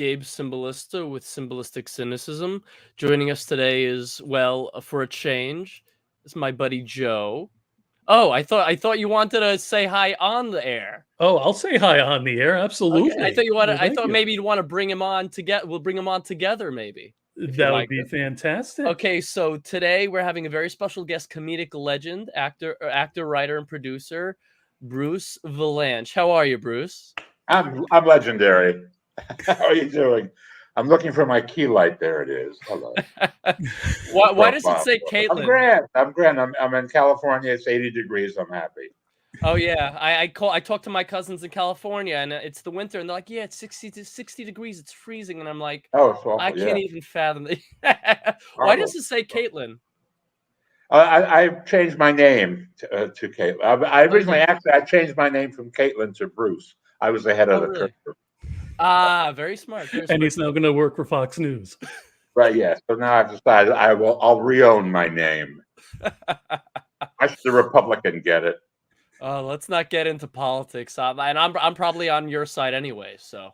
Gabe Cymbalista with Cymbalistic Cynicism. Joining us today is, well, for a change, is my buddy Joe. Oh, I thought you wanted to say hi on the air. Oh, I'll say hi on the air. Absolutely. Okay. I thought you wanted. I thought maybe you'd want to bring him on together. We'll bring him on together, maybe. That would be fantastic. Okay, so today we're having a very special guest, comedic legend, actor, writer, and producer, Bruce Vilanch. How are you, Bruce? I'm legendary. How are you doing? I'm looking for my key light. There it is. Hello. Why does it say Caitlin? I'm grand. I'm in California. It's 80 degrees. I'm happy. Oh yeah, I talked to my cousins in California, and it's the winter, and they're like, yeah, it's 60 degrees, it's freezing, and I'm like, oh, it's awful, I can't even fathom it. Why does it say Caitlin? I changed my name to Caitlin. I originally I changed my name from Caitlin to Bruce. I was ahead of the curve. Ah, very smart. And he's now going to work for Fox News. Right. Yeah. So now I've decided I'll re-own my name. I should the Republican get it. Let's not get into politics. And I'm probably on your side anyway. So,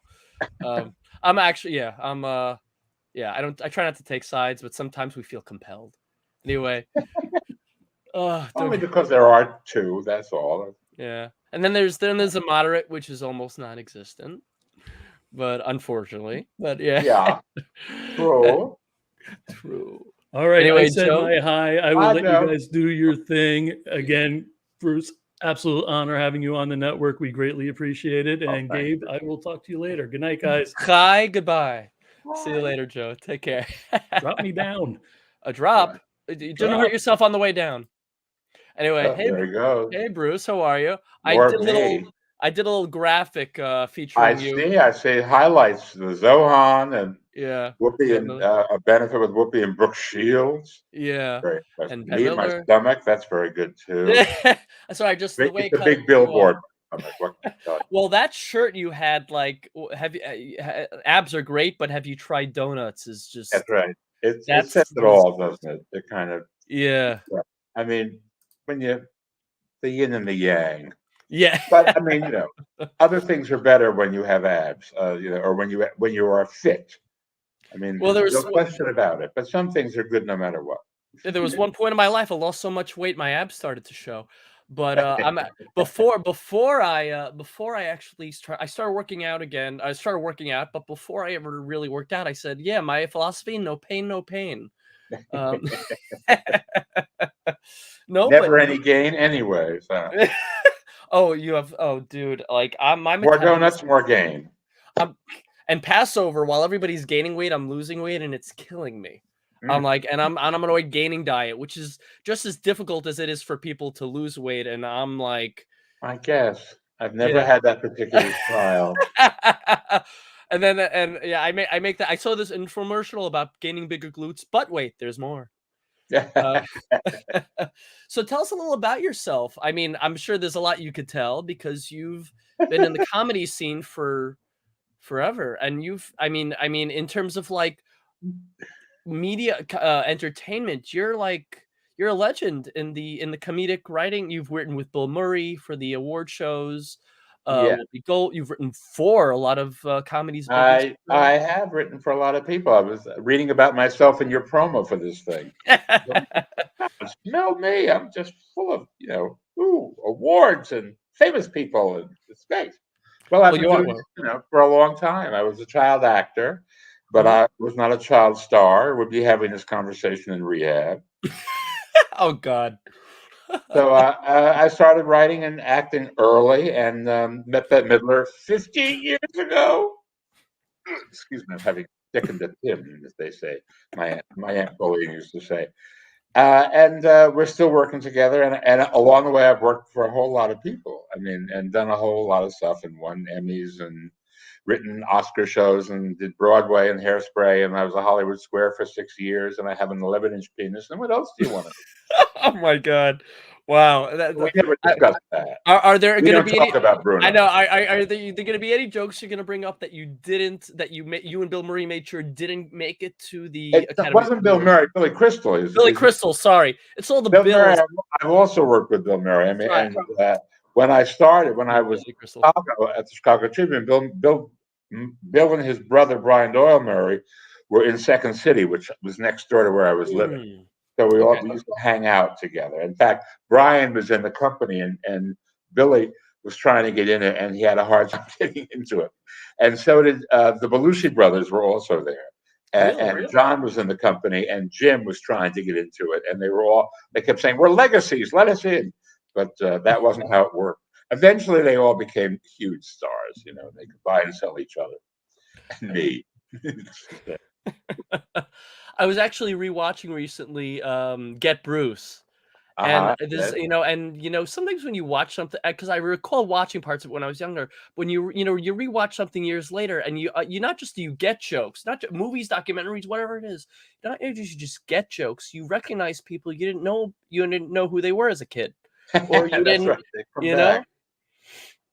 I'm actually I try not to take sides, but sometimes we feel compelled. Anyway, only because there are two. That's all. Yeah, and then there's a moderate, which is almost non-existent, but unfortunately, yeah, true. All right, anyway, I said Joe, my hi. I will let you guys do your thing again, Bruce. Absolute honor having you on the network. We greatly appreciate it. And Gabe, I will talk to you later. Good night, guys. Hi, goodbye. Bye. See you later, Joe. Take care. Drop me down. A drop. You didn't hurt yourself on the way down. Anyway, hey Bruce, how are you? I did a little graphic featuring you. I see highlights, the Zohan and Whoopi and a benefit with Whoopi and Brooke Shields. Yeah, and me and my stomach. That's very good too. Sorry, just the way it's a big billboard. Well, that shirt you had, like, abs are great, but have you tried donuts? Is just that's right. It says it all, doesn't it? It kind of I mean, when the yin and the yang. Yeah, but I mean, other things are better when you have abs, or when you are fit. I mean, there's no question about it. But some things are good no matter what. There was one point in my life I lost so much weight my abs started to show. But before I actually started working out again. I started working out, but before I ever really worked out, I said, "Yeah, my philosophy: no pain, no pain." Never any gain anyway. So. Dude, like my more donuts, more gain. And Passover, while everybody's gaining weight, I'm losing weight, and it's killing me. I'm like, and I'm on a gaining diet, which is just as difficult as it is for people to lose weight. And I'm like, I guess I've never had that particular trial. And I make that. I saw this infomercial about gaining bigger glutes, but wait, there's more. So tell us a little about yourself. I mean, I'm sure there's a lot you could tell because you've been in the comedy scene for forever, and I mean, in terms of like media entertainment, you're a legend in the comedic writing. You've written with Bill Murray for the award shows. You've written for a lot of comedies. I have written for a lot of people. I was reading about myself in your promo for this thing. Smell me. I'm just full of, awards and famous people and space. Well, I've been doing this, for a long time. I was a child actor, but I was not a child star. We'd be having this conversation in rehab. Oh, God. So I started writing and acting early and met Bette Midler 15 years ago. Excuse me, I'm having thickened the Tim, as they say. My Aunt Bully used to say. And we're still working together. And along the way, I've worked for a whole lot of people. I mean, and done a whole lot of stuff and won Emmys and written Oscar shows and did Broadway and Hairspray. And I was a Hollywood Square for 6 years. And I have an 11-inch penis. And what else do you want to do? Oh, my God. Wow. We never discussed that. Are there going to be any, about Bruno. I know. Are there going to be any jokes you're going to bring up that you and Bill Murray made sure didn't make it to the Academy? It wasn't Bill Murray. Billy Crystal. Billy Crystal. Sorry, it's all the Bill Murray. I've also worked with Bill Murray. I mean, and when I started, when I was at the Chicago Tribune, Bill Bill and his brother Brian Doyle Murray were in Second City, which was next door to where I was living. So we used to hang out together. In fact, Brian was in the company, and Billy was trying to get in it, and he had a hard time getting into it. And so did the Belushi brothers were also there. And John was in the company, and Jim was trying to get into it. And they kept saying, "We're legacies, let us in." But that wasn't how it worked. Eventually, they all became huge stars. You know, they could buy and sell each other. And me. I was actually rewatching recently Get Bruce. And this, sometimes when you watch something, because I recall watching parts of it when I was younger, when you rewatch something years later, and you not just you get jokes, not just movies, documentaries, whatever it is, not you just get jokes. You recognize people you didn't know who they were as a kid, or you didn't, right.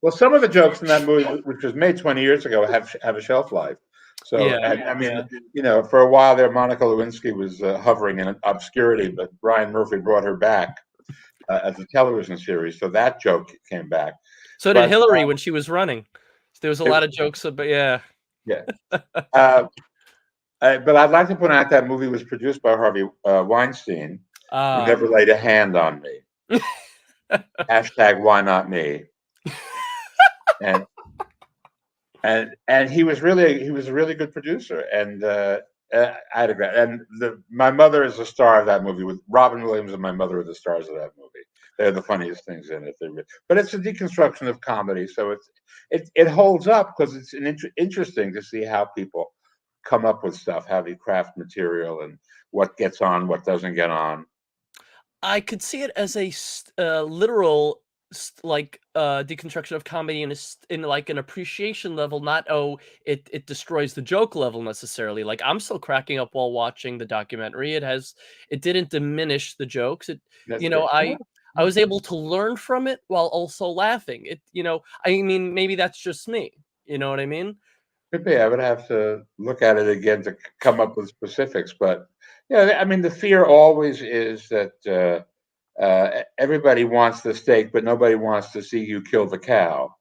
Well, some of the jokes in that movie, which was made 20 years ago, have a shelf life. So, for a while there, Monica Lewinsky was hovering in obscurity, but Brian Murphy brought her back as a television series. So that joke came back. So did Hillary when she was running. There was a lot of jokes about, Yeah. But I'd like to point out that movie was produced by Harvey Weinstein, who never laid a hand on me. Hashtag why not me? And he was a really good producer, and my mother is the star of that movie. With Robin Williams and my mother are the stars of that movie. They're the funniest things in it. But it's a deconstruction of comedy, so it holds up because it's interesting to see how people come up with stuff, how they craft material, and what gets on, what doesn't get on. I could see it as a literal deconstruction of comedy in like an appreciation level, not it destroys the joke level necessarily. Like I'm still cracking up while watching the documentary. It didn't diminish the jokes. I was able to learn from it while also laughing. Maybe that's just me. You know what I mean? Could be. I would have to look at it again to come up with specifics, but the fear always is that everybody wants the steak, but nobody wants to see you kill the cow.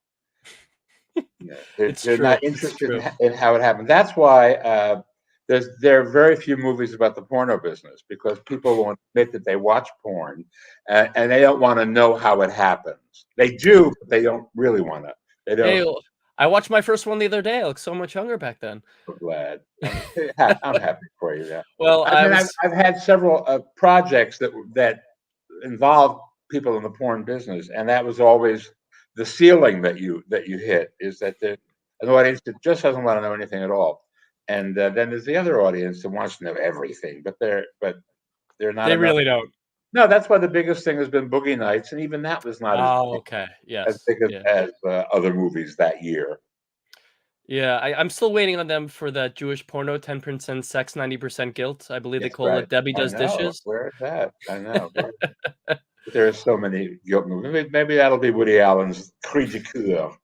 They're not interested in how it happened. That's why there are very few movies about the porno business, because people won't admit that they watch porn, and they don't want to know how it happens. They do, but they don't really want to. They don't. Hey, I watched my first one the other day. I looked so much younger back then. I'm glad. I'm happy for you. Yeah. Well, I've had several projects that involve people in the porn business, and that was always the ceiling that you hit, is that there's an audience that just doesn't want to know anything at all, and then there's the other audience that wants to know everything, but they're not. They really don't. No, that's why the biggest thing has been Boogie Nights, and even that was not as big as other movies that year. Yeah, I'm still waiting on them for that Jewish porno, 10% sex, 90% guilt. I believe they call it Debbie Does Dishes. Where is that? I know. There are so many guilt movies. Maybe that'll be Woody Allen's cri de coeur,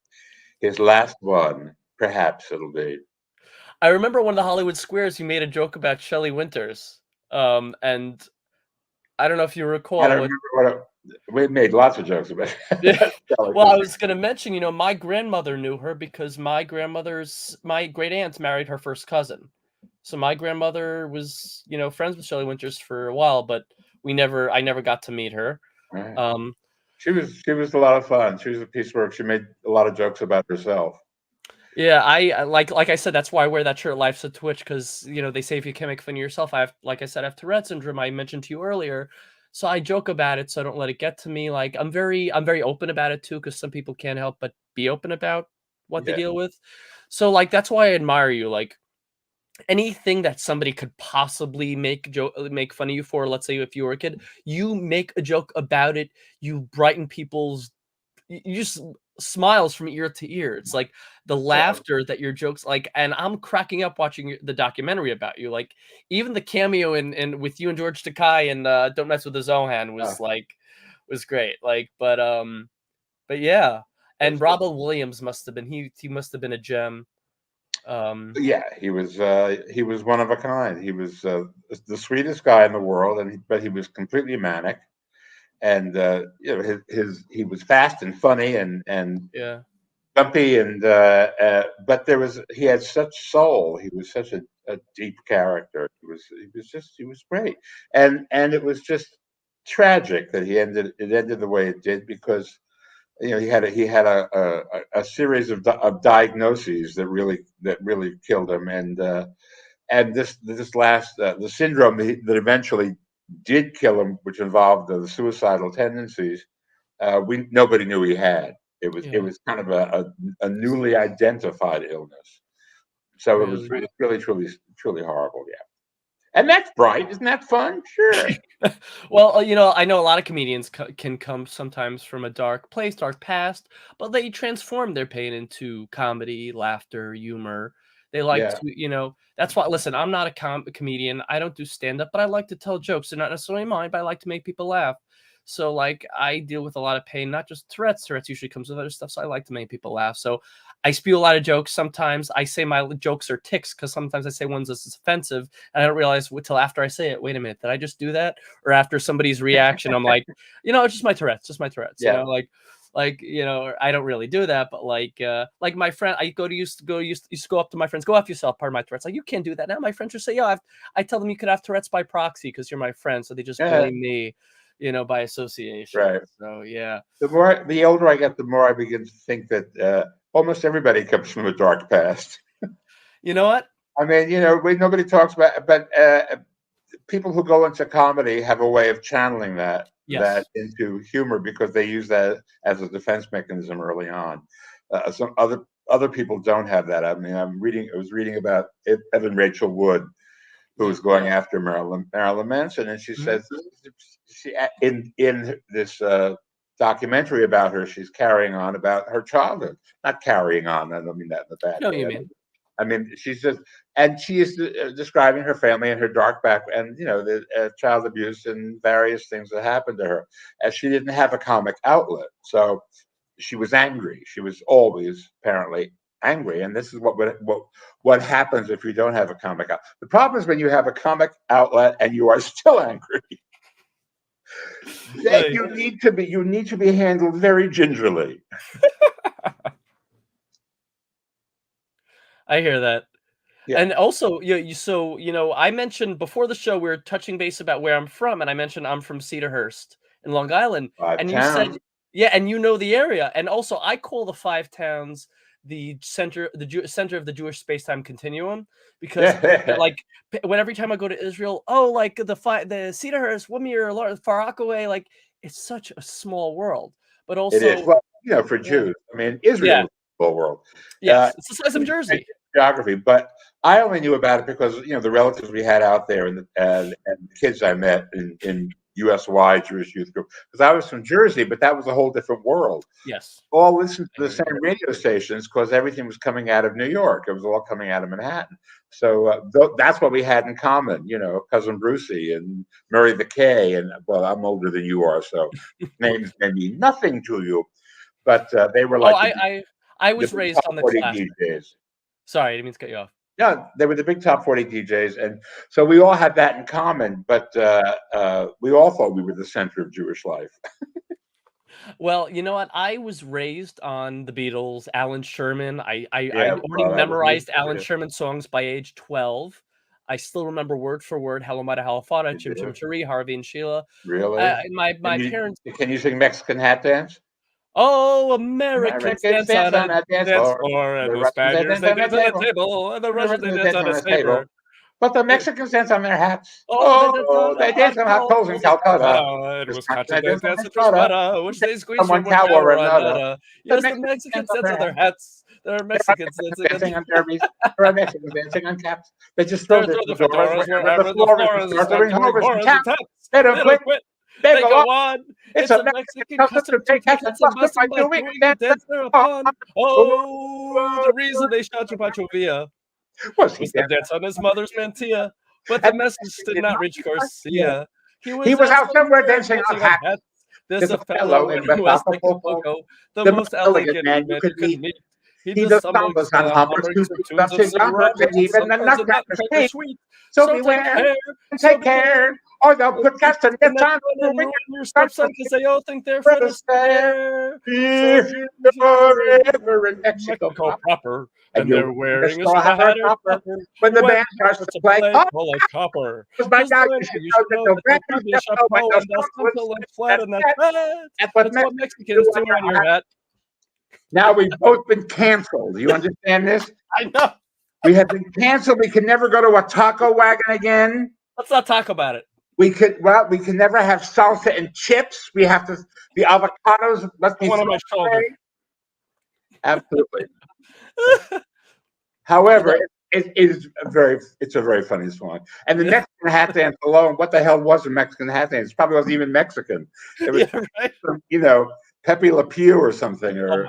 his last one. Perhaps it'll be. I remember one of the Hollywood Squares, you made a joke about Shelley Winters, and I don't know if you recall. I don't remember we made lots of jokes about it. Well, I was going to mention, my grandmother knew her because my great aunt married her first cousin. So my grandmother was, friends with Shelley Winters for a while, but I never got to meet her. Right. She was a lot of fun. She was a piece of work. She made a lot of jokes about herself. Yeah, I like I said, that's why I wear that shirt, Life's a Twitch, because they say if you can't make fun of yourself, I have Tourette syndrome. I mentioned to you earlier. So I joke about it, so I don't let it get to me. Like I'm very open about it too, because some people can't help but be open about what they deal with. So that's why I admire you. Like anything that somebody could possibly make fun of you for, let's say if you were a kid, you make a joke about it. You brighten people's, you just smiles from ear to ear. It's like the laughter that your jokes and I'm cracking up watching the documentary about you. Like even the cameo in with you and George Takei and Don't Mess with the Zohan was great. But yeah, and Robin Williams must have been he must have been a gem. Yeah, he was one of a kind. He was the sweetest guy in the world, but he was completely manic. And he was fast and funny, but Dumpy, and but he had such soul. He was such a deep character. He was great, and it was just tragic that it ended the way it did, because he had a series of diagnoses that really killed him, and this last the syndrome that eventually did kill him, which involved the suicidal tendencies. Nobody knew he had. It was kind of a newly identified illness. So it was really truly horrible. Yeah. And that's bright. Isn't that fun? Sure. Well, I know a lot of comedians can come sometimes from a dark place, dark past, but they transform their pain into comedy, laughter, humor. They like to, that's why, listen, I'm not a comedian. I don't do stand-up, but I like to tell jokes. They're not necessarily mine, but I like to make people laugh. So, like, I deal with a lot of pain, not just Tourette's. Tourette's usually comes with other stuff, so I like to make people laugh. So I spew a lot of jokes. Sometimes I say my jokes are ticks, because sometimes I say ones that's offensive, and I don't realize until after I say it, wait a minute, did I just do that? Or after somebody's reaction, I'm like, it's just my Tourette's, Yeah. I don't really do that, but like my friend, I used to go up to my friends, go F yourself, pardon my Tourette's. Like, you can't do that now. My friends just say, I tell them you could have Tourette's by proxy because you're my friend. So they just blame me, by association. Right. So, yeah. The older I get, the more I begin to think that almost everybody comes from a dark past. You know what? I mean, nobody talks about it, but people who go into comedy have a way of channeling that into humor, because they use that as a defense mechanism early on. Some other people don't have that. I mean, I was reading about Evan Rachel Wood, who was going after Marilyn Manson, and she says in this documentary about her, she's carrying on about her childhood. Not carrying on. I don't mean that in the bad way. You mean. I mean, she's just, and she is describing her family and her dark background, the child abuse and various things that happened to her. And she didn't have a comic outlet, so she was angry. She was always apparently angry, and this is what happens if you don't have a comic outlet. The problem is when you have a comic outlet and you are still angry. Then you need to be handled very gingerly. I hear that. Yeah. And also, I mentioned before the show, we were touching base about where I'm from, and I mentioned I'm from Cedarhurst in Long Island. And you said, and you know the area. And also, I call the 5 towns the center of the Jewish space-time continuum, because like every time I go to Israel, like the Cedarhurst, Woodmere, Far Rockaway, like it's such a small world. But also, it is. Well, for Jews, I mean, Israel is a small world. Yes, it's the size of Jersey. Geography, but I only knew about it because the relatives we had out there and the kids I met in USY Jewish Youth Group, because I was from Jersey, but that was a whole different world. Yes, all listened to the same radio stations because everything was coming out of New York. It was all coming out of Manhattan. So that's what we had in common. Cousin Brucey and Murray the K, and well, I'm older than you are, so names may mean nothing to you, but they were like. I was raised on the 40 DJs. Sorry, I didn't mean to cut you off. No, they were the big top 40 DJs, and so we all had that in common. But we all thought we were the center of Jewish life. Well, you know what? I was raised on the Beatles, Alan Sherman. I already memorized Alan Sherman songs by age 12. I still remember word for word "Hello, Mighty Halafada," "Chim Chim Cheree," Harvey and Sheila. Really? My parents. Can you sing Mexican hat dance? Oh, Americans dance on a dance floor, and the Spaniards they dance on the table, and the Russians they dance on a table. But the Mexicans dance on their hats. They dance on hot poles in Calcutta. It was Concha dance on Strata, which they squeeze from one cow or another. another. Yes, the Mexicans dance on their hats. There are Mexicans dancing on derbies. There are Mexicans dancing on caps. They just throw the fedoras wherever the floor is. Start doing hovers and taps. They don't quit. They go on. It's a Mexican custom to take hats and bust by doing dance thereupon. Oh, the reason they shot Chupacho Villa was the dance on his mother's mantilla, but the message did not reach Garcia. He was out somewhere dancing on hats. There's a fellow in West Acapulco, the most elegant man you could meet. He does stumbles on hummers, tunes of cigarettes, and even the nutcrackers sweet. So beware and take care. Oh, they'll put Gaston on your stepson because they all think they're Fred Astaire. if you're ever in Mexico proper, and they're wearing a straw straw hat or topper. topper. When the band starts to play, call it copper. because by now you should know that the record Schiaffo and they'll simple and flat, and that's what Mexicans do on your hat. Now we've both been canceled. Do you understand this? I know. We have been canceled. We can never go to a taco wagon again. Let's not talk about it. We can never have salsa and chips. We have to the avocados must be one on my shoulder. Absolutely. However, it's a very funny song. And the Mexican hat dance alone, what the hell was a Mexican hat dance? It probably wasn't even Mexican. It was some, Pepe Le Pew or something, or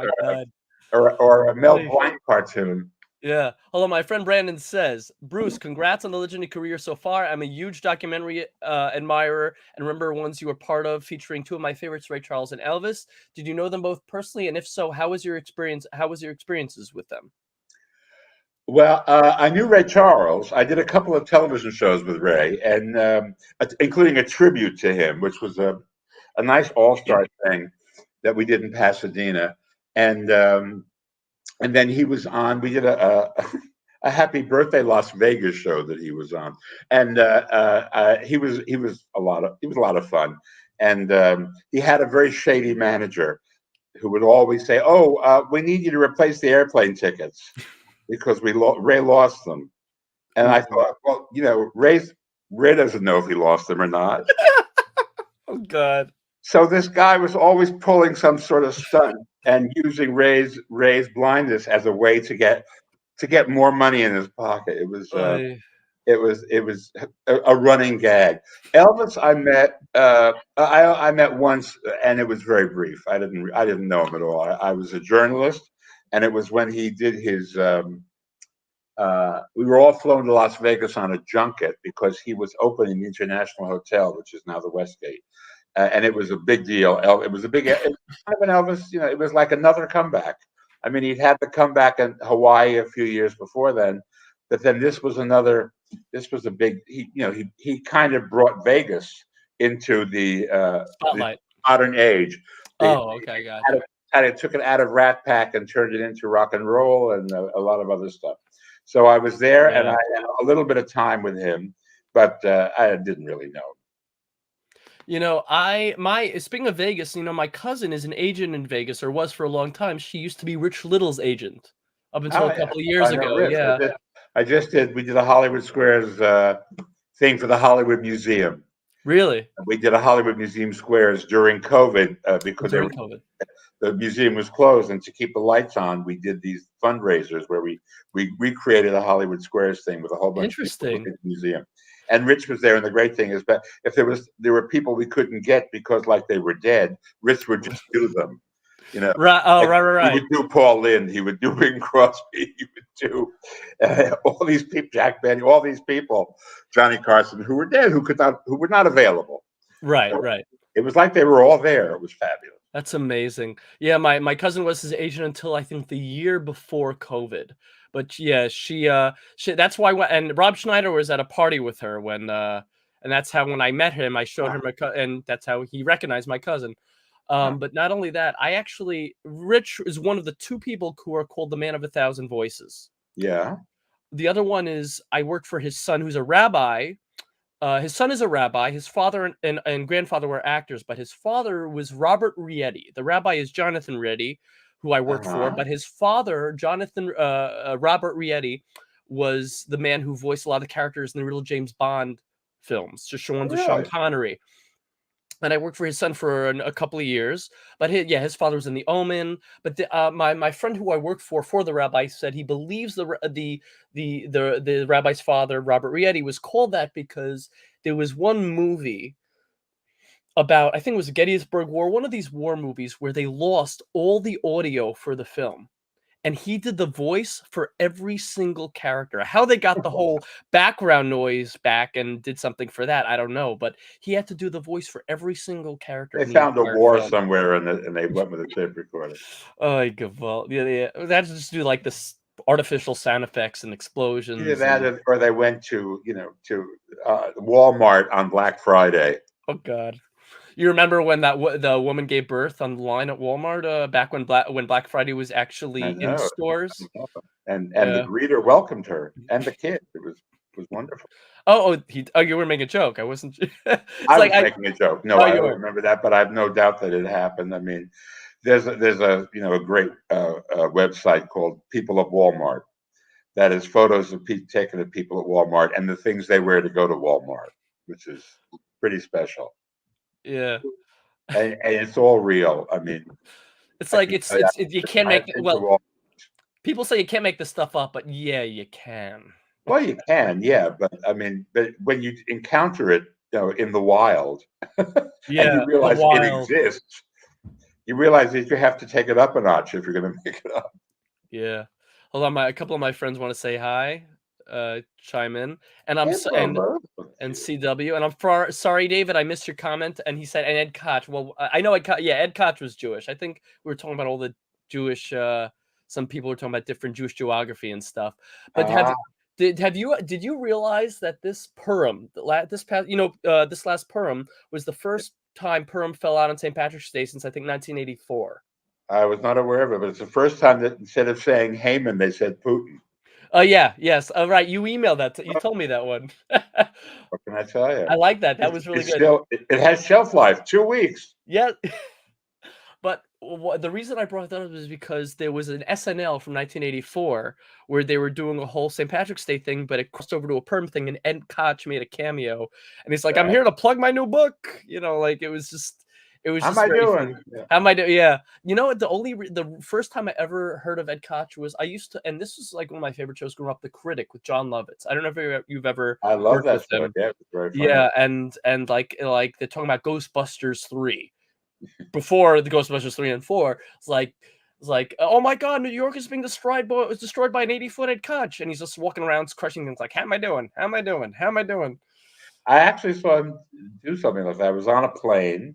a Mel Blanc cartoon. Yeah. Hello, my friend Brandon says, Bruce, congrats on the legendary career so far. I'm a huge documentary admirer and remember ones you were part of featuring two of my favorites, Ray Charles and Elvis. Did you know them both personally? And if so, how was your experiences with them? Well, I knew Ray Charles. I did a couple of television shows with Ray, and including a tribute to him, which was a nice all-star thing that we did in Pasadena. And then he was on. We did a Happy Birthday Las Vegas show that he was on, and he was a lot of fun. And he had a very shady manager who would always say, "Oh, we need you to replace the airplane tickets because Ray lost them." And I thought, well, Ray doesn't know if he lost them or not. Oh God. So this guy was always pulling some sort of stunt and using Ray's blindness as a way to get more money in his pocket. It was a running gag. Elvis, I met once, and it was very brief. I didn't know him at all. I was a journalist, and it was when he did his. We were all flown to Las Vegas on a junket because he was opening the International Hotel, which is now the Westgate. And it was a big deal. It was kind of an Elvis, it was like another comeback. I mean, he'd had the comeback in Hawaii a few years before then, but then this was a big, he kind of brought Vegas into the spotlight, the modern age. Okay, got it. Took it out of Rat Pack and turned it into rock and roll and a lot of other stuff. So I was there and I had a little bit of time with him, but I didn't really know him. Speaking of Vegas, my cousin is an agent in Vegas, or was for a long time. She used to be Rich Little's agent up until a couple of years ago. Rich. Yeah. We did a Hollywood Squares thing for the Hollywood Museum. Really? We did a Hollywood Museum Squares during COVID because the museum was closed, and to keep the lights on, we did these fundraisers where we recreated a Hollywood Squares thing with a whole bunch of people in the museum. And Rich was there, and the great thing is that if there were people we couldn't get because they were dead, Rich would just do them. Right. He would do Paul Lynde, he would do Bing Crosby, he would do all these people, Jack Benny, all these people, Johnny Carson, who were dead, who were not available. Right. It was like they were all there. It was fabulous. That's amazing. Yeah, my cousin was his agent until I think the year before COVID. But yeah, she that's why and Rob Schneider was at a party with her when and that's how when I met him, I showed him and that's how he recognized my cousin. But not only that, Rich is one of the two people who are called the Man of 1,000 Voices. Yeah. The other one is I worked for his son, who's a rabbi. His son is a rabbi. His father and grandfather were actors, but his father was Robert Rietti. The rabbi is Jonathan Rietti, who I worked for, but his father, Robert Rietti, was the man who voiced a lot of the characters in the real James Bond films, Sean Connery. And I worked for his son for a couple of years. But his father was in The Omen. But my friend who I worked for the rabbi said he believes the rabbi's father, Robert Rietti, was called that because there was one movie about, I think it was the Gettysburg War, one of these war movies where they lost all the audio for the film. And he did the voice for every single character. How they got the whole background noise back and did something for that, I don't know. But he had to do the voice for every single character. They found a war somewhere and they went with a tape recorder. Oh, well, yeah. That's just do this artificial sound effects and explosions. Either that, or they went to Walmart on Black Friday. Oh God. You remember when the woman gave birth on the line at Walmart back when Black Friday was actually in stores? And the greeter welcomed her and the kid. It was wonderful. You were making a joke. I wasn't. I was making a joke. No, I don't were. remember that, but I have no doubt that it happened. I mean, there's a great website called People of Walmart that is photos of taken of people at Walmart and the things they wear to go to Walmart, which is pretty special. Yeah, and it's all real. I mean, it's like you can't make people say you can't make this stuff up, but yeah, you can. Well, you can, yeah, but I mean, but when you encounter it, in the wild, and you realize it exists, you realize that you have to take it up a notch if you're going to make it up. Yeah, hold on, a couple of my friends want to say hi, chime in, and and CW, and I'm sorry, David, I missed your comment, and he said, and Ed Koch. Well, I know Ed Koch was Jewish. I think we were talking about all the Jewish. Some people were talking about different Jewish geography and stuff, but did you realize that this Purim, this last Purim was the first time Purim fell out on St. Patrick's Day since I think 1984. I was not aware of it, but it's the first time that instead of saying Haman, they said Putin. Oh yeah, yes. Oh right, you emailed that. You told me that one. What can I tell you? I like that. That was really good. It has shelf life, 2 weeks. Yeah. But the reason I brought that up is because there was an SNL from 1984 where they were doing a whole St. Patrick's Day thing, but it crossed over to a Purim thing, and Ed Koch made a cameo, and he's like, "I'm here to plug my new book," like it was just. How am I doing? How am I doing? Yeah. You know what? The first time I ever heard of Ed Koch was and this was like one of my favorite shows growing up, The Critic with John Lovitz. I don't know if you've ever. I love that show. Yeah, it was very funny. Yeah, and like they're talking about Ghostbusters 3. Before the Ghostbusters 3 and 4, it's like, oh my God, New York is being destroyed by an 80-foot Ed Koch, and he's just walking around crushing things like, how am I doing? How am I doing? How am I doing? I actually saw him do something like that. I was on a plane,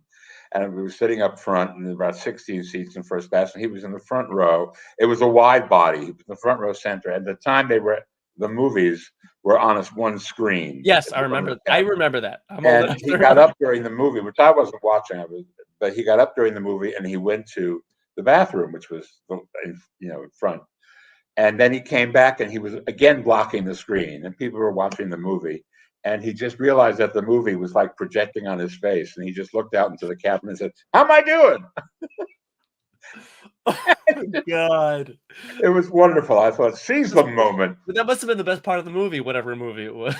and we were sitting up front, and there were about 16 seats in first class, and he was in the front row. It was a wide body. He was in the front row center. At the time, the movies were on one screen. Yes, I remember. I remember that. And he got up during the movie, which I wasn't watching. But he got up during the movie, and he went to the bathroom, which was in front. And then he came back, and he was again blocking the screen, and people were watching the movie. And he just realized that the movie was like projecting on his face, and he just looked out into the cabin and said, "How am I doing?" Oh, God, it was wonderful. I thought, seize the moment. But that must have been the best part of the movie, whatever movie it was.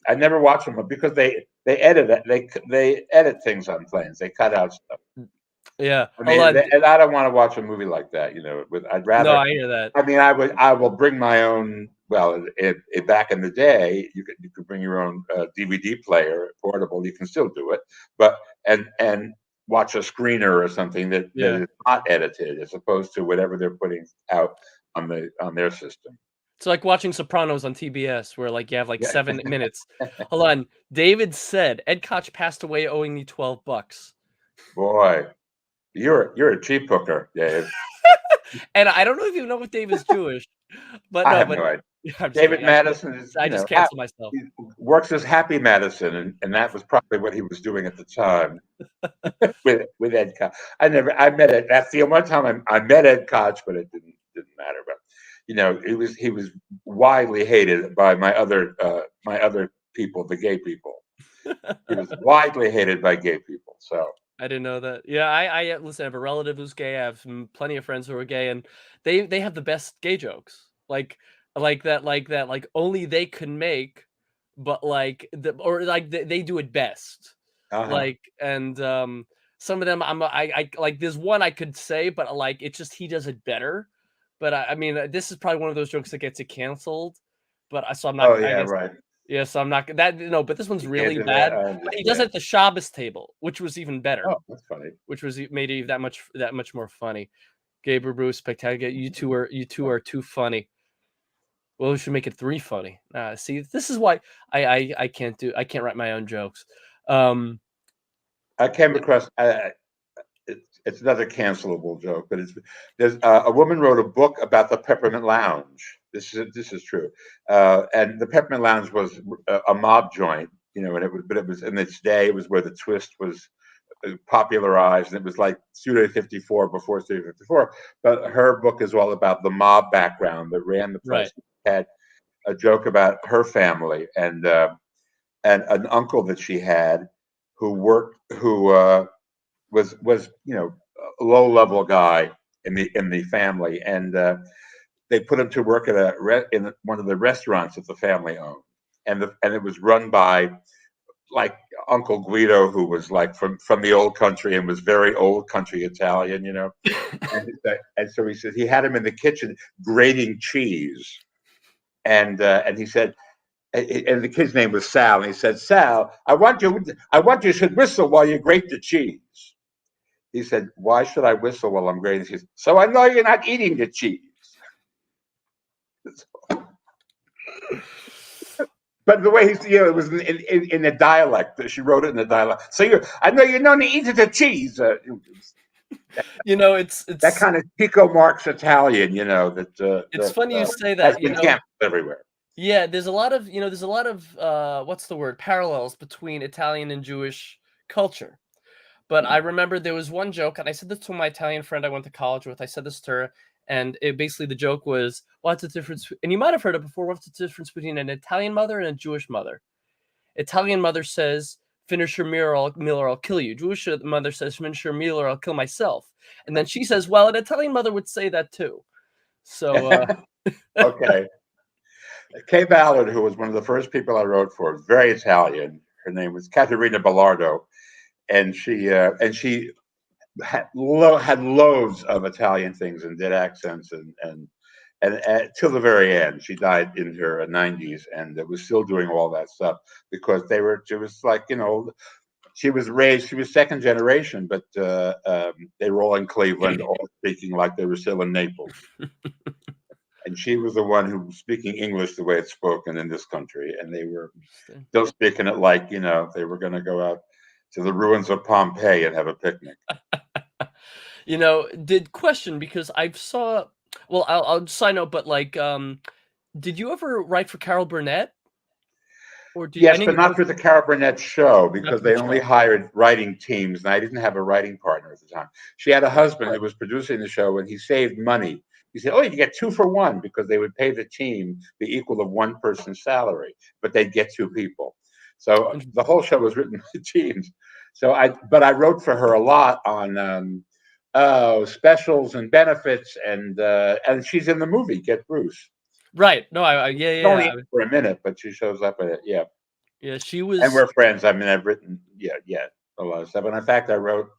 I never watched them because they edit it. They edit things on planes. They cut out stuff. Yeah, and I don't want to watch a movie like that. I'd rather. No, I hear that. I mean, I will bring my own. Well, back in the day, you could bring your own DVD player, portable. You can still do it, but and watch a screener or something that is not edited, as opposed to whatever they're putting out on their system. It's like watching Sopranos on TBS, where you have 7 minutes. Hold on, David said Ed Koch passed away owing me $12. Boy, you're a cheap hooker, Dave. And I don't know if you know if Dave is Jewish, but I have no idea. David Madison is. I just canceled myself. He works as Happy Madison, and that was probably what he was doing at the time with Ed Koch. I met Ed. That's the only time I met Ed Koch, but it didn't matter. But he was widely hated by my other people, the gay people. He was widely hated by gay people. So. I didn't know that. Yeah, I listen. I have a relative who's gay. I have plenty of friends who are gay, and they have the best gay jokes. Like that. Only they can make, but they do it best. Uh-huh. Some of them I there's one I could say, but it's just he does it better. But I mean, this is probably one of those jokes that gets it canceled. But so I'm not. Oh yeah, right. Yeah, so I'm not that. No, but this one's really bad. But he does it at the Shabbos table, which was even better. Oh, that's funny. Which made it that much more funny. Gabe or Bruce, spectacular. You two are too funny. Well, we should make it 3 funny. See, this is why I can't write my own jokes. I came across. it's another cancelable joke, but there's a woman wrote a book about the Peppermint Lounge. This is true, and the Peppermint Lounge was a mob joint, and it was in its day. It was where the twist was popularized, and it was like Studio 54 before Studio 54. But her book is all about the mob background that ran the place. Right. Had a joke about her family and an uncle that she had who was a low level guy in the family, and they put him to work in one of the restaurants that the family owned, and it was run by like Uncle Guido, who was like from the old country and was very old country Italian, and so he said he had him in the kitchen grating cheese, and he said, and the kid's name was Sal, and he said, Sal, I want you to whistle while you grate the cheese. He said, why should I whistle while I'm grating cheese? So I know you're not eating the cheese. But the way it was in a dialect. She wrote it in a dialect. So I know you're not eating the cheese. It's that kind of Pico Marx Italian. It's funny you say that. Has been camped everywhere. Yeah, there's a lot of what's the word, parallels between Italian and Jewish culture. But I remember there was one joke, and I said this to my Italian friend I went to college with. I said this to her, and basically the joke was, what's the difference? And you might have heard it before. What's the difference between an Italian mother and a Jewish mother? Italian mother says, finish your meal or I'll kill you. Jewish mother says, finish your meal or I'll kill myself. And then she says, well, an Italian mother would say that too. So, okay. Kay Ballard, who was one of the first people I wrote for, was very Italian. Her name was Caterina Ballardo. And she had loads of Italian things and did accents and till the very end. She died in her 90s and was still doing all that stuff because she was like, she was second generation, but they were all in Cleveland, all speaking like they were still in Naples. And she was the one who was speaking English the way it's spoken in this country, and they were still speaking it like they were going to go out to the ruins of Pompeii and have a picnic. Question, because I'll side note, but did you ever write for Carol Burnett? Yes, but not for the Carol Burnett show, because they only hired writing teams, and I didn't have a writing partner at the time. She had a husband who was producing the show, and he saved money. He said, you get 2 for 1, because they would pay the team the equal of one person's salary, but they'd get 2 people. So the whole show was written by teams. So I wrote for her a lot on specials and benefits, and she's in the movie Get Bruce. Right. No, Only for a minute, but she shows up in it. Yeah. Yeah, she was. And we're friends. I mean, I've written a lot of stuff. And in fact, I wrote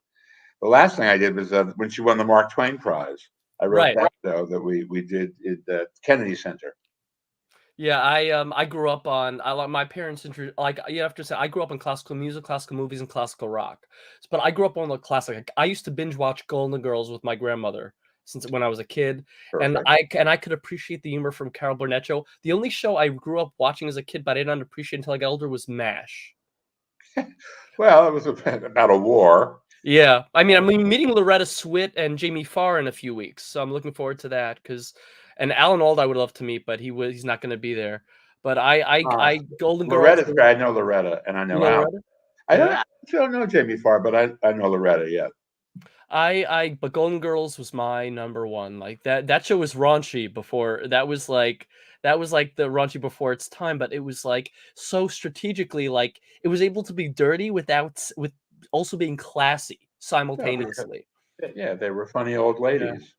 the last thing I did was when she won the Mark Twain Prize. I wrote that show that we did at the Kennedy Center. Yeah, I grew up on my parents you have to say I grew up on classical music, classical movies, and classical rock. But I grew up on the classic. I used to binge watch Golden Girls with my grandmother when I was a kid. Perfect. And I could appreciate the humor from Carol Burnett show. The only show I grew up watching as a kid, but I didn't appreciate until I got older, was MASH. Well, it was about a war. Yeah, I mean, I'm meeting Loretta Swit and Jamie Farr in a few weeks, so I'm looking forward to that. And Alan Alda I would love to meet, but he's not going to be there. But I Golden Girls. Loretta's great. I know Loretta, and I know Alan. I don't know Jamie Farr, but I know Loretta. Yeah. But Golden Girls was my number one. Like that show was raunchy before. That was like the raunchy before its time, but it was like so strategically, like it was able to be dirty with also being classy simultaneously. Yeah, they were funny old ladies.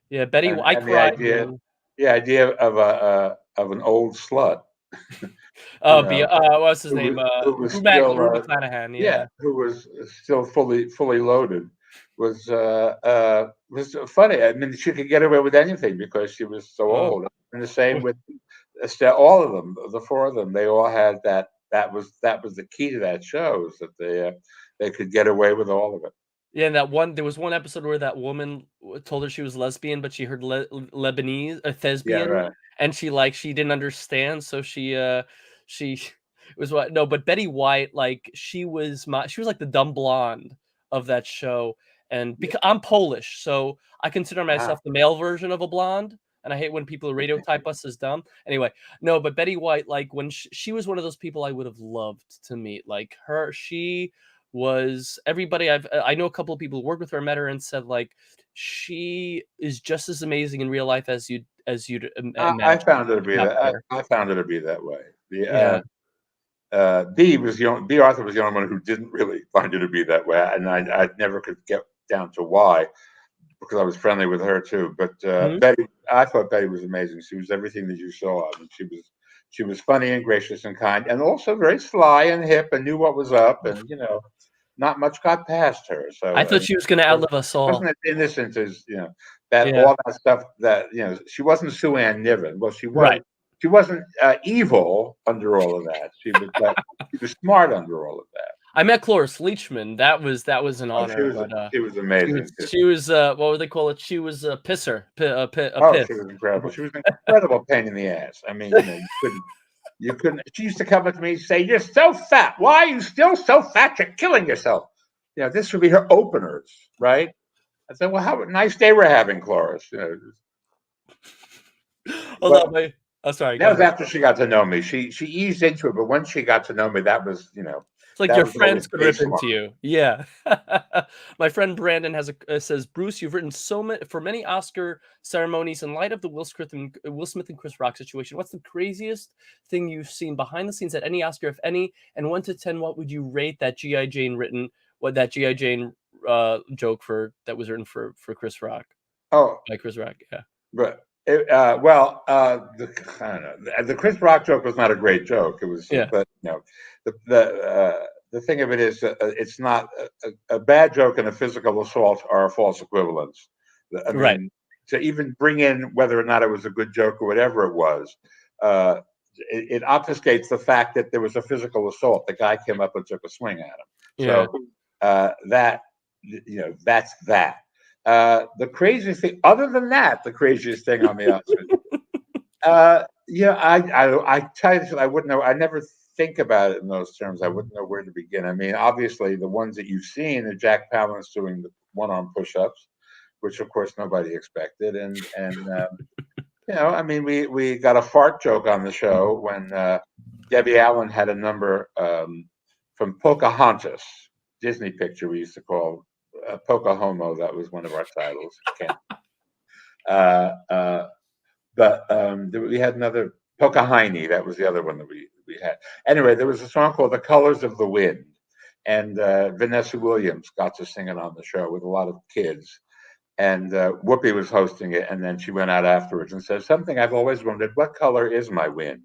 Yeah, Betty. The idea of an old slut. What's his name? Who McClanahan. Yeah, who was still fully loaded. Was funny. I mean, she could get away with anything because she was so old. And the same with all of them, the 4 of them. They all had that. That was the key to that show, is that they could get away with all of it. Yeah, and there was one episode where that woman told her she was lesbian, but she heard Lebanese, a thespian, and she didn't understand, so she was what? No, but Betty White, like she was like the dumb blonde of that show, And because I'm Polish, so I consider myself the male version of a blonde. And I hate when people radiotype us as dumb. Anyway, no, but Betty White, like when she was one of those people I would have loved to meet. Like she was everybody I know a couple of people who worked with her, met her, and said like she is just as amazing in real life as you'd imagine. I found it to be that. I found it to be that way. B. Arthur was the only one who didn't really find it to be that way, and I never could get down to why, because I was friendly with her too. But Betty, I thought Betty was amazing. She was everything that you saw. I mean, she was funny and gracious and kind, and also very sly and hip, and knew what was up, and not much got past her. So I thought she was going to outlive us all. Wasn't as innocent as that all that stuff that she wasn't Sue Ann Niven. Well, she was. Right. She wasn't evil under all of that. She was smart under all of that. I met Cloris Leachman. That was an honor. She was amazing. She was what would they call it? She was a pisser. She was incredible. She was an incredible pain in the ass. I mean, you couldn't. She used to come up to me and say, "You're so fat. Why are you still so fat? You're killing yourself." This would be her openers, right? I said, "Well, how nice day we're having, Cloris." Sorry. That was after she got to know me. She eased into it, but when she got to know me, that was It's like your friends could rip into you. Yeah. My friend Brandon says, Bruce, you've written for many Oscar ceremonies. In light of the Will Smith and Chris Rock situation, what's the craziest thing you've seen behind the scenes at any Oscar, if any? And 1 to 10, what would you rate that G.I. Jane joke that was written for Chris Rock? Oh, by Chris Rock, yeah. But I don't know. The Chris Rock joke was not a great joke. It was, but the thing of it is, it's not a bad joke and a physical assault are false equivalents. I mean, right. To even bring in whether or not it was a good joke or whatever it was, it obfuscates the fact that there was a physical assault. The guy came up and took a swing at him. Yeah. So that's that. The craziest thing, other than that, the craziest thing on the outside. I tell you, I wouldn't know. I never think about it in those terms. I wouldn't know where to begin. I mean, obviously, the ones that you've seen are Jack Palance doing the one-arm push-ups, which of course nobody expected, and I mean, we got a fart joke on the show when Debbie Allen had a number from Pocahontas, Disney picture we used to call Pocahomo. That was one of our titles. But we had another Pocahontas. That was the other one that we had. Anyway, there was a song called "The Colors of the Wind," and Vanessa Williams got to sing it on the show with a lot of kids. And Whoopi was hosting it, and then she went out afterwards and said, "Something I've always wondered: what color is my wind?"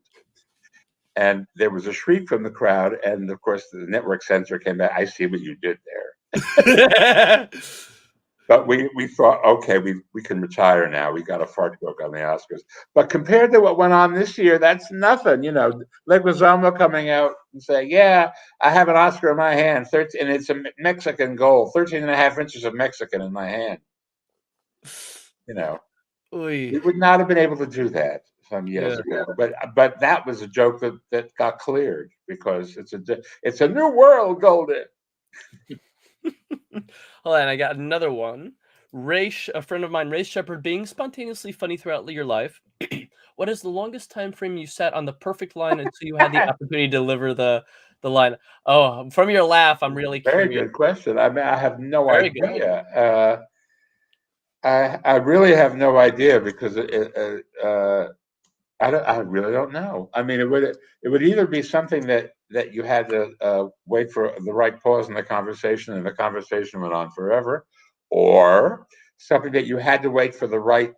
And there was a shriek from the crowd, and of course the network censor came back. "I see what you did there." But we thought, okay, we can retire now. We got a fart joke on the Oscars. But compared to what went on this year, that's nothing. Leguizamo coming out and saying, "Yeah, I have an Oscar in my hand, 13, and it's a Mexican gold, 13 and a half inches of Mexican in my hand." We would not have been able to do that some years ago. But that was a joke that got cleared because it's a new world, Golden. Hold on, I got another one. A friend of mine, Ray Shepard, being spontaneously funny throughout your life. What is the longest time frame you sat on the perfect line until you had the opportunity to deliver the line? Oh, from your laugh, I'm really curious. Very good question. I mean, I have no idea. I really have no idea because I really don't know. I mean, it would either be something that you had to wait for the right pause in the conversation, and the conversation went on forever, or something that you had to wait for the right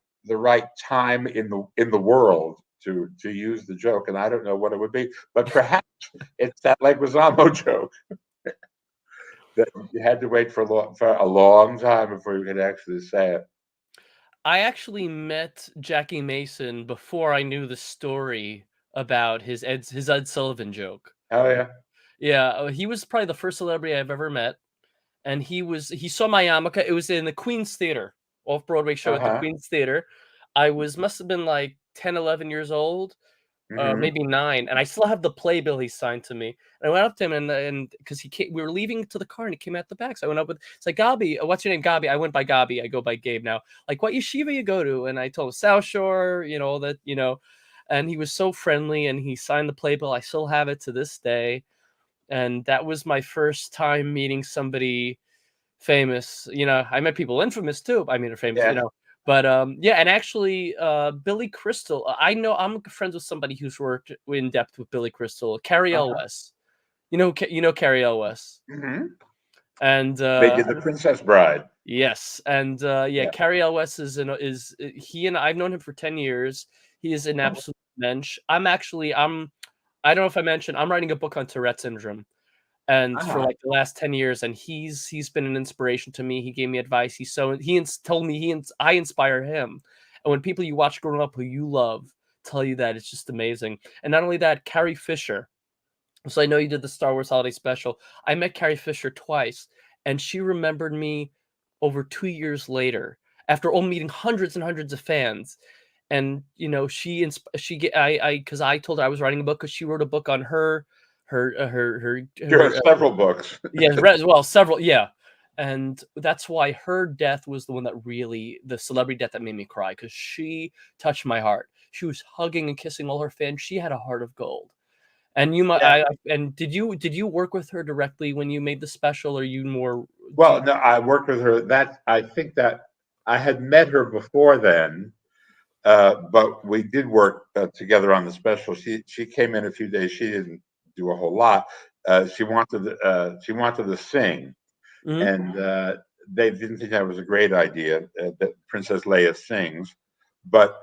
time in the world to use the joke, and I don't know what it would be, but perhaps it's that Leguizamo joke that you had to wait for a long time before you could actually say it. I actually met Jackie Mason before I knew the story about his Ed Sullivan joke. Oh yeah. Yeah, he was probably the first celebrity I've ever met, and he saw my yarmulke. It was in the Queen's Theater, off-Broadway show at the Queen's Theater. I must have been like 10, 11 years old, maybe 9, and I still have the playbill he signed to me. And I went up to him, and because we were leaving to the car, and he came out the back. So I went up with, it's like, Gabi, what's your name? Gabi. I went by Gabi. I go by Gabe now. Like, what yeshiva you go to? And I told him South Shore, and he was so friendly, and he signed the playbill. I still have it to this day. And that was my first time meeting somebody famous. I met people infamous too. I mean, are famous, But and actually, Billy Crystal. I know I'm friends with somebody who's worked in depth with Billy Crystal. Carrie Elwes. You know Carrie Elwes. And they did The Princess Bride. Yes, and Carrie Elwes is he, and I've known him for 10 years. He is an absolute mensch. I don't know if I mentioned, I'm writing a book on Tourette syndrome. And for like the last 10 years, and he's been an inspiration to me. He gave me advice. Told me I inspire him. And when people you watch growing up who you love tell you that, it's just amazing. And not only that, Carrie Fisher. So I know you did the Star Wars Holiday Special. I met Carrie Fisher twice, and she remembered me over 2 years later after meeting hundreds and hundreds of fans. And because I told her I was writing a book, because she wrote a book on her several books. Several, and that's why her death was the one that really, the celebrity death that made me cry, because she touched my heart. She was hugging and kissing all her fans. She had a heart of gold. And did you work with her directly when you made the special, or you more? Well, no, I worked with her. I think that I had met her before then. But we did work together on the special. She came in a few days. She didn't do a whole lot. She wanted to sing, and they didn't think that was a great idea that Princess Leia sings. But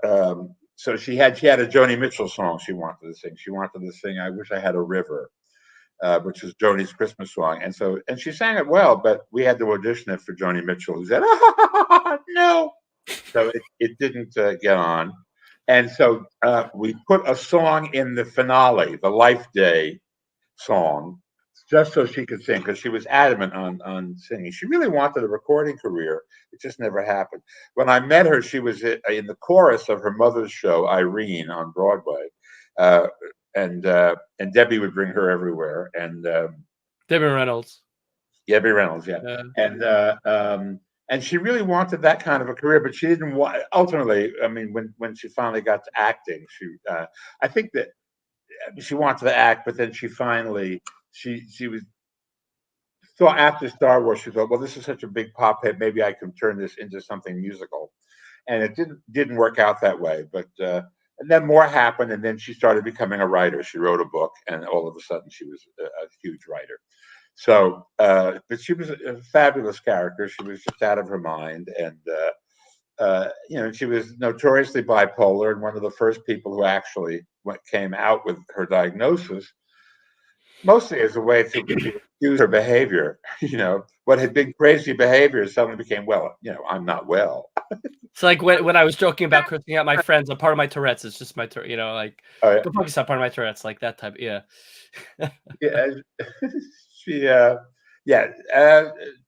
so she had a Joni Mitchell song she wanted to sing. She wanted to sing "I Wish I Had a River," which is Joni's Christmas song, and she sang it well. But we had to audition it for Joni Mitchell, who said, "No." So it didn't get on. And so we put a song in the finale, the Life Day song, just so she could sing, because she was adamant on singing. She really wanted a recording career. It just never happened. When I met her, she was in the chorus of her mother's show, Irene, on Broadway. And Debbie would bring her everywhere. And Debbie Reynolds. Debbie Reynolds, yeah. And she really wanted that kind of a career, but she didn't want. Ultimately, I mean, when she finally got to acting, I think that she wanted to act, but then she finally was. So after Star Wars, she thought, well, this is such a big pop hit, maybe I can turn this into something musical, and it didn't work out that way. But and then more happened, and then she started becoming a writer. She wrote a book, and all of a sudden, she was a huge writer. So, but she was a fabulous character. She was just out of her mind, and she was notoriously bipolar, and one of the first people who actually came out with her diagnosis, mostly as a way to excuse her behavior. What had been crazy behavior suddenly became, I'm not well. It's like when I was joking about cursing out my friends, a part of my Tourette's. It's just my, like, go focus on part of my Tourette's, like that type. Yeah.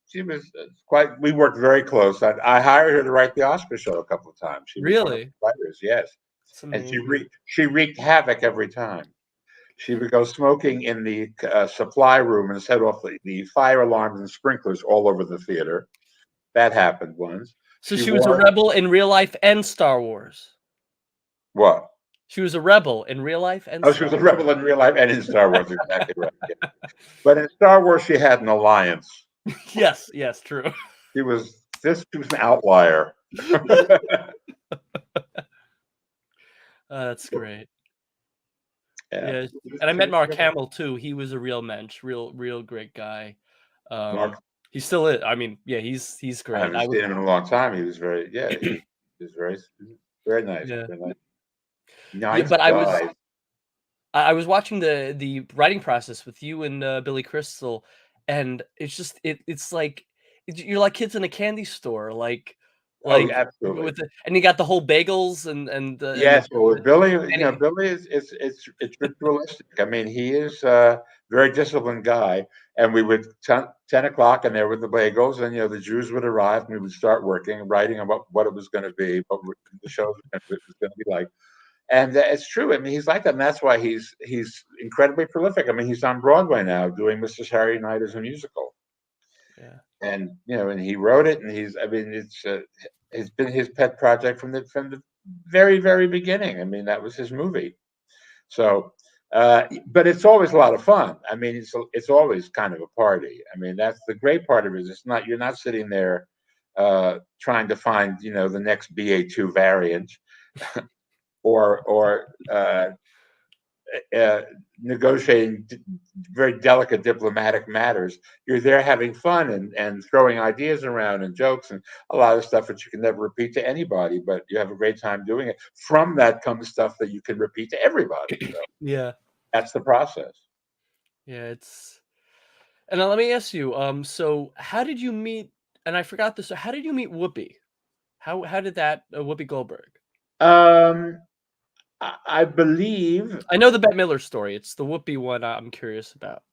She was quite. We worked very close. I hired her to write the Oscar show a couple of times. She was one of the writers, yes, and she wreaked havoc every time. She would go smoking in the supply room and set off the fire alarms and sprinklers all over the theater. That happened once. So she was a rebel in real life and Star Wars. What? She was a rebel in real life and she was a rebel in real life and in Star Wars, exactly right. Yeah. But in Star Wars, she had an alliance. Yes, true. She was an outlier. That's great. Yeah. And I met Mark Hamill too. He was a real mensch, real great guy. Mark, he still is. I mean, yeah, he's great. I haven't seen him in a long time. He was very, he was very nice. Yeah. Very nice. But I was watching the writing process with you and Billy Crystal, and it's just it's like you're like kids in a candy store, like absolutely. And you got the whole bagels and yes. Well, Billy, Billy is ritualistic. I mean, he is a very disciplined guy, and we would 10 o'clock, and there were the bagels, and the Jews would arrive, and we would start working, writing about what it was going to be, what the show was going to be like. And it's true. I mean, he's like that, and that's why he's incredibly prolific. I mean, he's on Broadway now doing Mrs. Harry Knight as a musical. Yeah. And and he wrote it, and I mean, it's been his pet project from the very, very beginning. I mean, that was his movie. So, but it's always a lot of fun. I mean, it's always kind of a party. I mean, that's the great part of it. You're not sitting there trying to find the next BA2 variant or negotiating very delicate diplomatic matters. You're there having fun and throwing ideas around and jokes and a lot of stuff that you can never repeat to anybody, but you have a great time doing it. From that comes stuff that you can repeat to everybody. So Yeah. that's the process. Yeah, and now let me ask you, so how did you meet, and I forgot this, so how did you meet Whoopi? How did that, Whoopi Goldberg? I believe. I know the Bette Midler story. It's the Whoopi one I'm curious about.